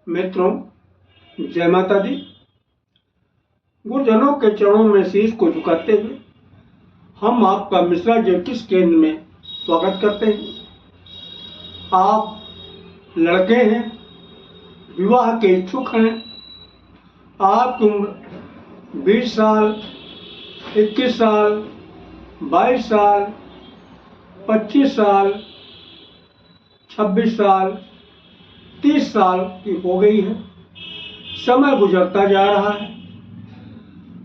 मित्रों, जय माता दी। गुरुजनों के चरणों में शीश को झुकाते हुए हम आपका मिश्रा ज्योतिष केंद्र में स्वागत करते हैं। आप लड़के हैं, विवाह के इच्छुक हैं, आपकी उम्र 20 साल, 21 साल, 22 साल, 25 साल, 26 साल, 30 साल की हो गई है। समय गुजरता जा रहा है,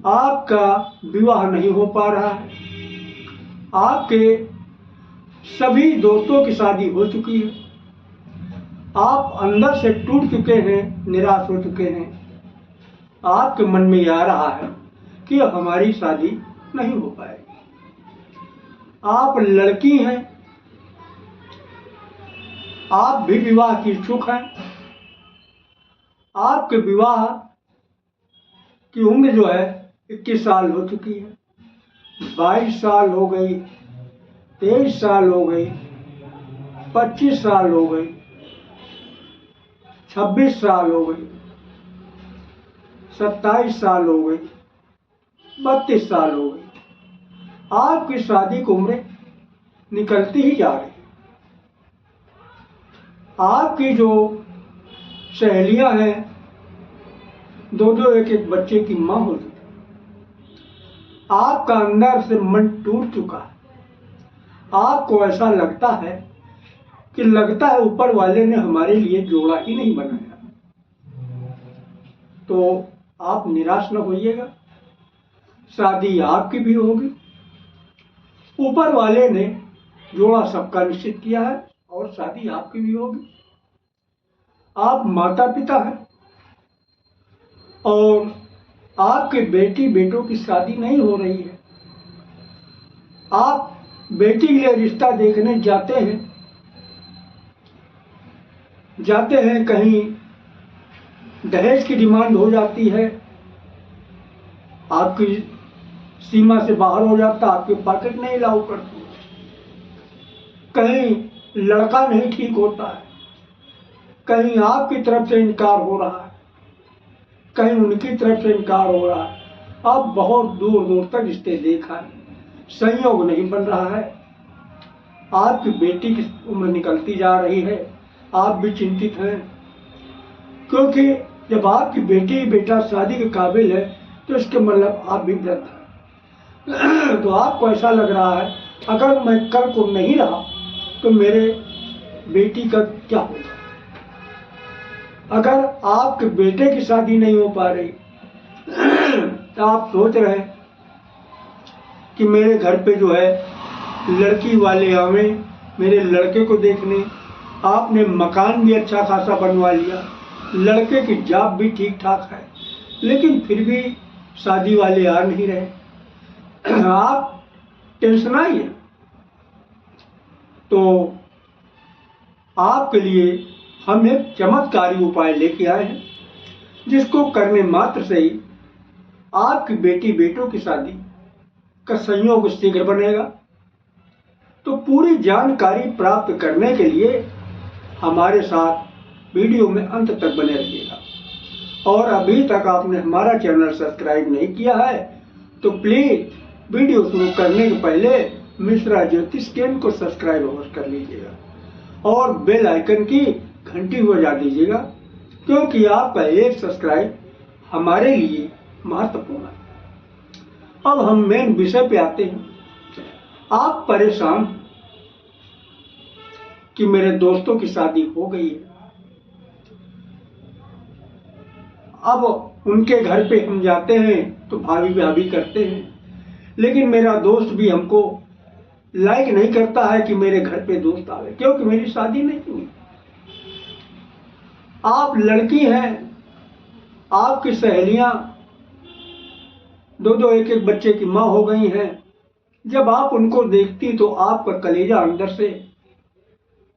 आपका विवाह नहीं हो पा रहा है, आपके सभी दोस्तों की शादी हो चुकी है, आप अंदर से टूट चुके हैं, निराश हो चुके हैं। आपके मन में आ रहा है कि हमारी शादी नहीं हो पाएगी। आप लड़की हैं, आप भी विवाह की इच्छुक हैं। आपके विवाह की उम्र जो है 21 साल हो चुकी है, 22 साल हो गई, 23 साल हो गई, 25 साल हो गई, 26 साल हो गई, 27 साल हो गई, 32 साल हो गई। आपकी शादी की उम्र निकलती ही जा रही है। आपकी जो सहेलियां हैं, दो एक एक बच्चे की मां हो चुकी। आपका अंदर से मन टूट चुका है। आपको ऐसा लगता है कि ऊपर वाले ने हमारे लिए जोड़ा ही नहीं बनाया। तो आप निराश न होइएगा, शादी आपकी भी होगी। ऊपर वाले ने जोड़ा सबका निश्चित किया है और शादी आपकी भी होगी। आप माता पिता हैं और आपके बेटी बेटों की शादी नहीं हो रही है। आप बेटी के लिए रिश्ता देखने जाते हैं, कहीं दहेज की डिमांड हो जाती है, आपकी सीमा से बाहर हो जाता, आपकी पॉकेट नहीं अलाउ करती, कहीं लड़का नहीं ठीक होता है, कहीं आपकी तरफ से इनकार हो रहा है, कहीं उनकी तरफ से इनकार हो रहा है। अब बहुत दूर दूर तक रिश्ते देखा है, संयोग नहीं बन रहा है। आपकी बेटी की उम्र निकलती जा रही है, आप भी चिंतित हैं, क्योंकि जब आपकी बेटी बेटा शादी के काबिल है तो इसके मतलब आप भी वृद्ध हैं। तो आपको ऐसा लग रहा है अगर मैं कल को नहीं रहा तो मेरे बेटी का क्या होगा। अगर आपके बेटे की शादी नहीं हो पा रही तो आप सोच रहे हैं कि मेरे घर पे जो है लड़की वाले आवे मेरे लड़के को देखने। आपने मकान भी अच्छा खासा बनवा लिया, लड़के की जॉब भी ठीक ठाक है, लेकिन फिर भी शादी वाले आ नहीं रहे। आप टेंशन आई है। तो आपके लिए हम एक चमत्कारी उपाय लेके आए हैं, जिसको करने मात्र से ही आपकी बेटी बेटों की शादी का संयोग शीघ्र बनेगा। तो पूरी जानकारी प्राप्त करने के लिए हमारे साथ वीडियो में अंत तक बने रहिएगा। और अभी तक आपने हमारा चैनल सब्सक्राइब नहीं किया है तो प्लीज वीडियो शुरू करने के पहले मिश्रा ज्योतिष केंद्र को सब्सक्राइब अवश्य कर लीजिएगा और बेल आइकन की घंटी बजा दीजिएगा, क्योंकि आपका एक सब्सक्राइब हमारे लिए महत्वपूर्ण है। अब हम मेन विषय पे आते हैं। आप परेशान कि मेरे दोस्तों की शादी हो गई है, अब उनके घर पे हम जाते हैं तो भाभी भाभी करते हैं, लेकिन मेरा दोस्त भी हमको लाइक नहीं करता है कि मेरे घर पे दोस्त आवे, क्योंकि मेरी शादी नहीं हुई। आप लड़की हैं, आपकी सहेलियां दो एक एक बच्चे की मां हो गई हैं। जब आप उनको देखती तो आपका कलेजा अंदर से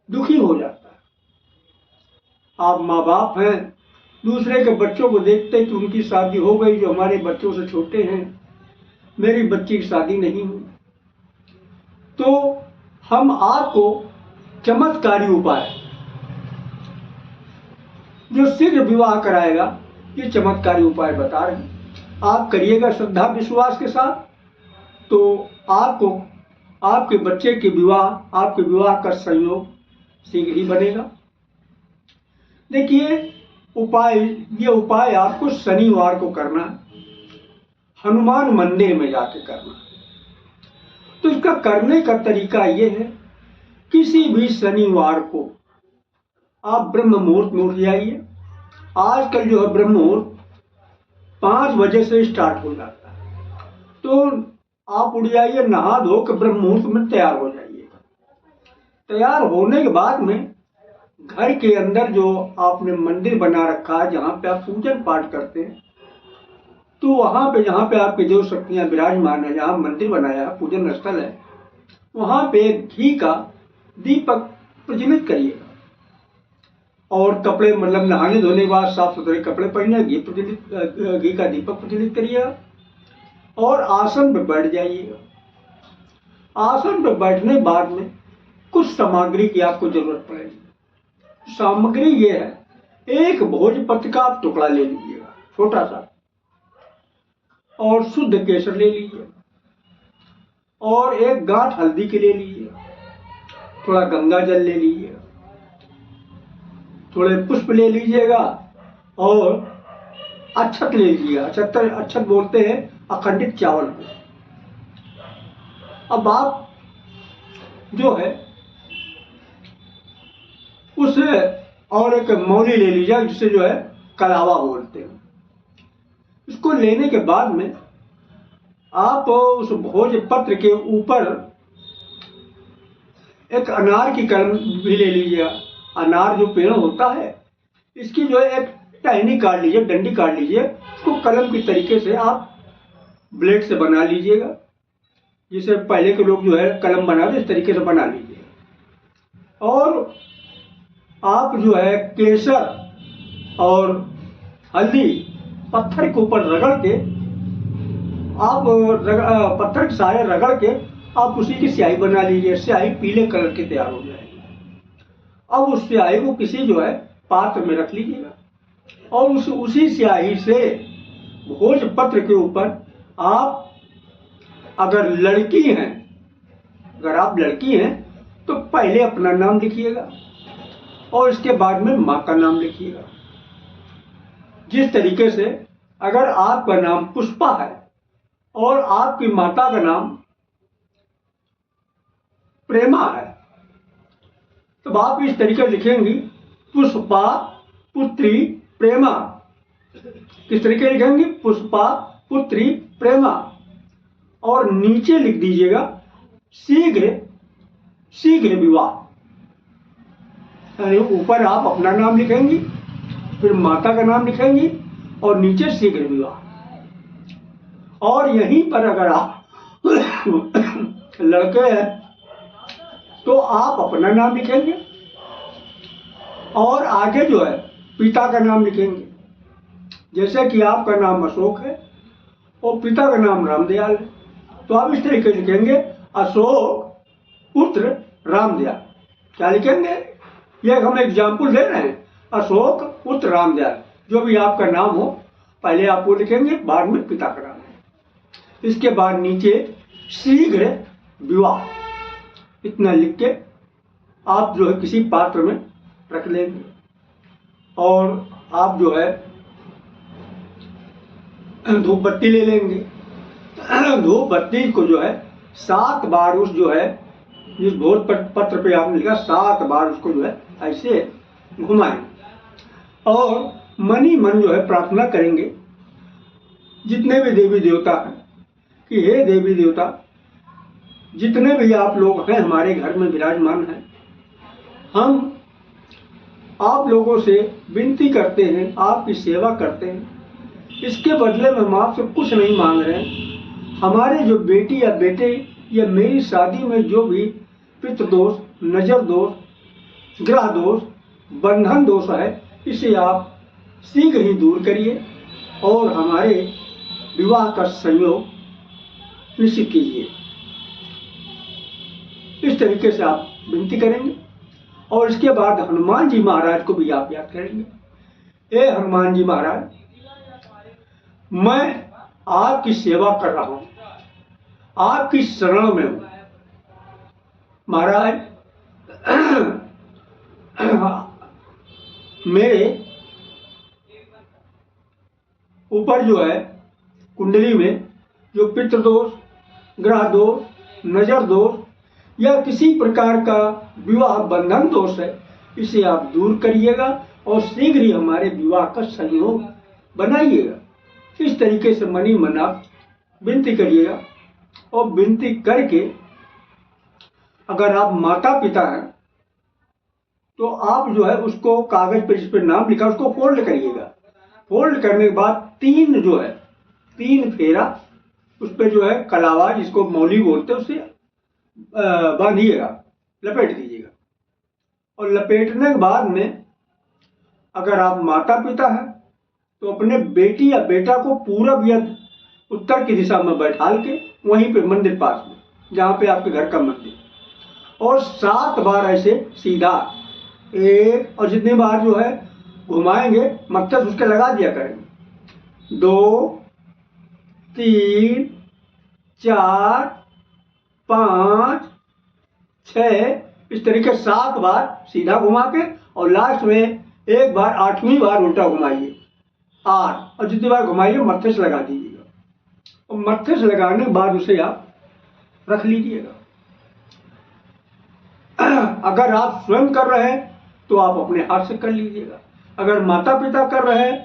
दुखी हो जाता है। आप माँ बाप हैं, दूसरे के बच्चों को देखते कि उनकी शादी हो गई, जो हमारे बच्चों से छोटे हैं, मेरी बच्ची की शादी नहीं हुई। तो हम आपको चमत्कारी उपाय जो शीघ्र विवाह कराएगा, ये चमत्कारी उपाय बता रहे हैं। आप करिएगा श्रद्धा विश्वास के साथ, तो आपको आपके बच्चे के विवाह, आपके विवाह का संयोग शीघ्र ही बनेगा। देखिए ये उपाय आपको शनिवार को करना है, हनुमान मंदिर में जाके करना है। तो इसका करने का तरीका ये है, किसी भी शनिवार को आप ब्रह्म मुहूर्त में उठ जाइए। आजकल जो है ब्रह्म मुहूर्त 5 बजे से स्टार्ट हो जाता है, तो आप उठ जाइए, नहा धो के ब्रह्म मुहूर्त में तैयार हो जाइएगा। तैयार होने के बाद में घर के अंदर जो आपने मंदिर बना रखा है, जहाँ पे आप पूजन पाठ करते हैं, तो वहाँ पे जहाँ पे आपकी देव शक्तियाँ विराजमान है, जहाँ मंदिर बनाया है, पूजन स्थल है, वहाँ पे घी का दीपक प्रज्वलित करिएगा। और कपड़े, मतलब नहाने धोने के बाद साफ सुथरे कपड़े पहने, घी का दीपक प्रज्वलित करिएगा और आसन पर बैठ जाइएगा। आसन पर बैठने के बाद में कुछ सामग्री की आपको जरूरत पड़ेगी। सामग्री ये है, एक भोजपत्र का आप टुकड़ा ले लीजिएगा छोटा सा, और शुद्ध केसर ले लीजिए, और एक गांठ हल्दी के ले लीजिए, थोड़ा गंगा जल ले लीजिएगा, थोड़े पुष्प ले लीजिएगा, और अक्षत ले लीजिएगा। अक्षत बोलते हैं अखंडित चावल को। अब आप जो है उसे, और एक मौली ले लीजिएगा, जिसे जो है कलावा बोलते हैं। इसको लेने के बाद में आप उस भोजपत्र के ऊपर एक अनार की कलम भी ले लीजिएगा। अनार जो पेड़ होता है, इसकी जो है एक टहनी काट लीजिए, डंडी काट लीजिए, उसको कलम की तरीके से आप ब्लेड से बना लीजिएगा, जिसे पहले के लोग जो है कलम बनाते, इस तरीके से बना लीजिए। और आप जो है केसर और हल्दी पत्थर के ऊपर रगड़ के, आप पत्थर के सहारे रगड़ के आप उसी की स्याही बना लीजिए। स्याही पीले कलर की तैयार हो जाएगी। अब उस स्याही को किसी जो है पात्र में रख लीजिएगा, और उसी स्याही से भोजपत्र के ऊपर आप, अगर लड़की हैं, अगर आप लड़की हैं तो पहले अपना नाम लिखिएगा और इसके बाद में माँ का नाम लिखिएगा। जिस तरीके से अगर आपका नाम पुष्पा है और आपकी माता का नाम प्रेमा है, तो आप इस तरीके से लिखेंगी, पुष्पा पुत्री प्रेमा। किस तरीके लिखेंगी? पुष्पा पुत्री प्रेमा। और नीचे लिख दीजिएगा शीघ्र शीघ्र विवाह। यानी ऊपर आप अपना नाम लिखेंगी, फिर माता का नाम लिखेंगी, और नीचे शीघ्र विवाह। और यहीं पर अगर आप लड़के हैं तो आप अपना नाम लिखेंगे, और आगे जो है पिता का नाम लिखेंगे। जैसे कि आपका नाम अशोक है और पिता का नाम रामदयाल है, तो आप इस तरीके से लिखेंगे, अशोक पुत्र रामदयाल। क्या लिखेंगे? ये हम एग्जाम्पल दे रहे हैं, अशोक पुत्र रामदयाल। जो भी आपका नाम हो, पहले आप वो लिखेंगे, बाद में पिता का नाम। इसके बाद नीचे शीघ्र विवाह, इतना लिख के आप जो है किसी पात्र में रख लेंगे। और आप जो है धूप बत्ती ले लेंगे। धूप बत्ती को जो है 7 बार, उस जो है जिस भोज पत्र पे आपने लिखा, 7 बार उसको जो है ऐसे घुमाएं, और मन ही मन जो है प्रार्थना करेंगे जितने भी देवी देवता हैं कि हे देवी देवता, जितने भी आप लोग हैं हमारे घर में विराजमान हैं, हम आप लोगों से विनती करते हैं, आपकी सेवा करते हैं। इसके बदले में हम आपसे कुछ नहीं मांग रहे हैं। हमारे जो बेटी या बेटे या मेरी शादी में जो भी पितृदोष, नजर दोष, ग्रह दोष, बंधन दोष है, इसे आप शीघ्र ही दूर करिए और हमारे विवाह का संयोग निश्चित कीजिए। इस तरीके से आप विनती करेंगे, और इसके बाद हनुमान जी महाराज को भी आप याद करेंगे। हे हनुमान जी महाराज, मैं आपकी सेवा कर रहा हूं, आपकी शरण में हूं। महाराज, मेरे ऊपर जो है कुंडली में जो पितृदोष, ग्रह दोष, नजर दोष या किसी प्रकार का विवाह बंधन दोष है, इसे आप दूर करिएगा और शीघ्र ही हमारे विवाह का संयोग बनाइएगा। इस तरीके से मनी मन आप विनती करिएगा। और विनती करके अगर आप माता पिता हैं तो आप जो है उसको कागज पर जिस पर नाम लिखा उसको फोल्ड करिएगा। फोल्ड करने के बाद तीन फेरा उस पर जो है कलावा, जिसको मौली बोलते हैं, उससे बांधिएगा, लपेट दीजिएगा। और लपेटने के बाद में अगर आप माता पिता हैं तो अपने बेटी या बेटा को पूरब या उत्तर की दिशा में बैठाल के वहीं पे मंदिर पास में, जहाँ पे आपके घर का मंदिर, और 7 बार ऐसे सीधा एक, और जितनी बार जो है घुमाएंगे मक्तस उसके लगा दिया करेंगे। 2, 3, 4, 5, 6, इस तरीके 7 बार सीधा घुमा के, और लास्ट में एक बार 8वीं बार उल्टा घुमाइए 8, और जितनी बार घुमाइए मत्थे से लगा दीजिएगा। और मत्थे से लगाने के बाद उसे आप रख लीजिएगा। अगर आप स्वयं कर रहे हैं तो आप अपने हाथ से कर लीजिएगा। अगर माता पिता कर रहे हैं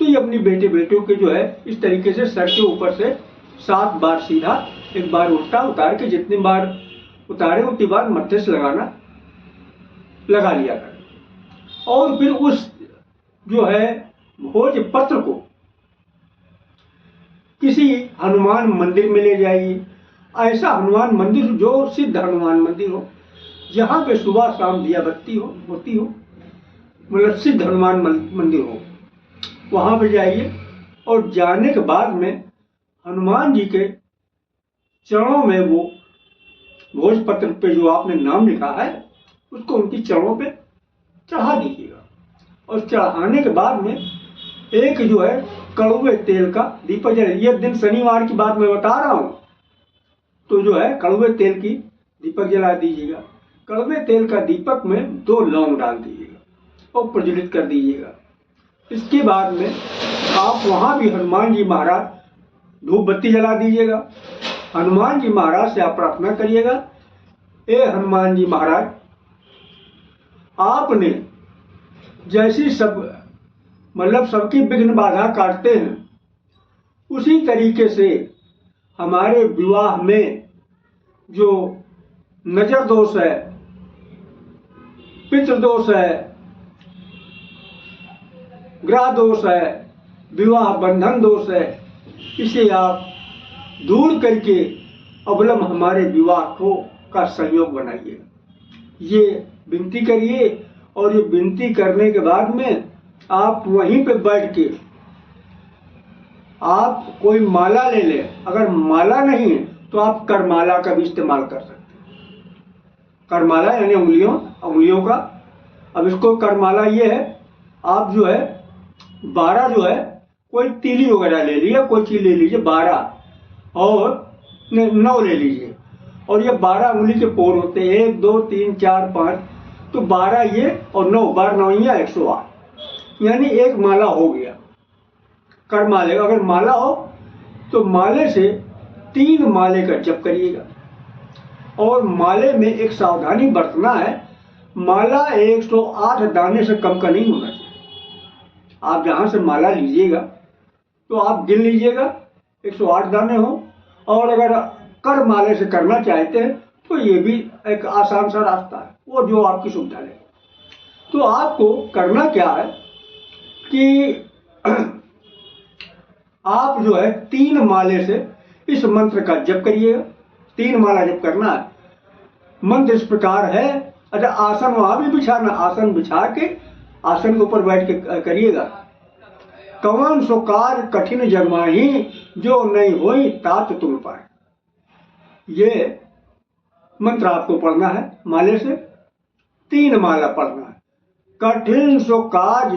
तो ये अपनी बेटे बेटियों के जो है इस तरीके से सर के ऊपर से 7 बार सीधा, एक बार उल्टा उतार के, जितनी बार उतारे उतनी बार मत्थे से लगा लिया करें। और फिर उस जो है भोज पत्र को किसी हनुमान मंदिर में ले जाइए। ऐसा हनुमान मंदिर जो सिद्ध हनुमान मंदिर हो, जहाँ पे सुबह शाम दिया बत्ती होती हो, मतलब सिद्ध हनुमान मंदिर हो, वहाँ पे जाइए। और जाने के बाद में हनुमान जी के चरणों में वो भोजपत्र पे जो आपने नाम लिखा है उसको उनकी चरणों पे चढ़ा दीजिएगा। और चढ़ाने के बाद में एक जो है कड़वे तेल का दीपक जलाइए। ये दिन शनिवार की बात मैं बता रहा हूँ, तो जो है कड़वे तेल की दीपक जला दीजिएगा। कड़वे तेल का दीपक में 2 लौंग डाल दीजिएगा और प्रज्वलित कर दीजिएगा। इसके बाद में आप वहाँ भी हनुमान जी महाराज धूप बत्ती जला दीजिएगा। हनुमान जी महाराज से आप प्रार्थना करिएगा, हे हनुमान जी महाराज, आपने जैसी मतलब सबकी विघ्न बाधा काटते हैं, उसी तरीके से हमारे विवाह में जो नजर दोष है, पितृ दोष है, ग्रह दोष है, विवाह बंधन दोष है, इसे आप दूर करके अवलंब हमारे विवाह का संयोग बनाइए। ये विनती करिए। और ये विनती करने के बाद में आप वहीं पे बैठ के आप कोई माला ले लें। अगर माला नहीं है तो आप करमाला का भी इस्तेमाल कर सकते हैं। करमाला यानी उंगलियों का। अब इसको करमाला ये है, आप जो है 12 जो है कोई तीली वगैरह ले लीजिए, कोई चीज ले लीजिए 12 और 9 ले लीजिए। और ये 12 उंगली के पोर होते हैं, 1, 2, 3, 4, 5, तो 12 ये और 9, 12 9 108, यानी एक माला हो गया कर माले। अगर माला हो तो माले से 3 माले का जप करिएगा। और माले में एक सावधानी बरतना है, माला 108 दाने से कम का नहीं होना चाहिए। आप जहाँ से माला लीजिएगा तो आप गिन लीजिएगा 108 दाने हो। और अगर कर माले से करना चाहते हैं तो ये भी एक आसान सा रास्ता है, वो जो आपकी सुविधा है। तो आपको करना क्या है कि आप जो है 3 माले से इस मंत्र का जप करिएगा। 3 माला जप करना है। मंत्र इस प्रकार है। अच्छा, आसन वहां भी बिछाना, आसन बिछा के आसन के ऊपर बैठ के करिएगा। कवन सो कार्य कठिन जगमाही, जो नहीं होई तात तुम पाए। ये मंत्र आपको पढ़ना है माले से, 3 माला पढ़ना है। कठिन सो काज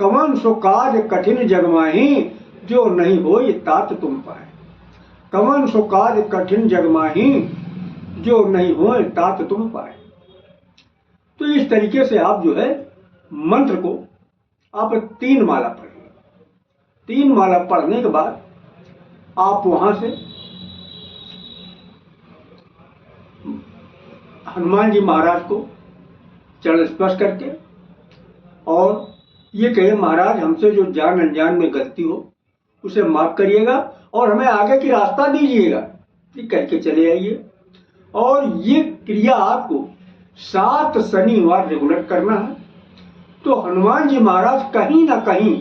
कवन सो काज कठिन जग माही, जो नहीं होय तात तुम पाए। कवन सो काज कठिन जग माही, जो नहीं होय तात तुम पाए। तो इस तरीके से आप जो है मंत्र को आप 3 माला पढ़िए। 3 माला पढ़ने के बाद आप वहां से हनुमान जी महाराज को चरण स्पर्श करके और ये कहे, महाराज हमसे जो जान अनजान में गलती हो उसे माफ करिएगा और हमें आगे की रास्ता दीजिएगा, ये कह के चले आइए। और ये क्रिया आपको 7 शनिवार रेगुलर करना है। तो हनुमान जी महाराज कहीं ना कहीं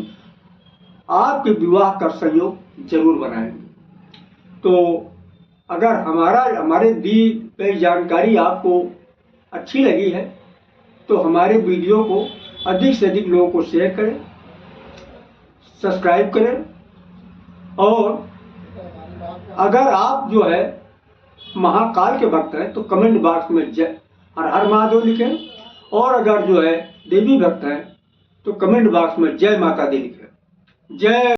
आपके विवाह का संयोग जरूर बनाएंगे। तो अगर हमारे दी गई जानकारी आपको अच्छी लगी है तो हमारे वीडियो को अधिक से अधिक लोगों को शेयर करें, सब्सक्राइब करें। और अगर आप जो है महाकाल के भक्त हैं तो कमेंट बॉक्स में जय हर हर महादेव लिखें, और अगर जो है देवी भक्त हैं तो कमेंट बॉक्स में जय माता दी लिखें। जय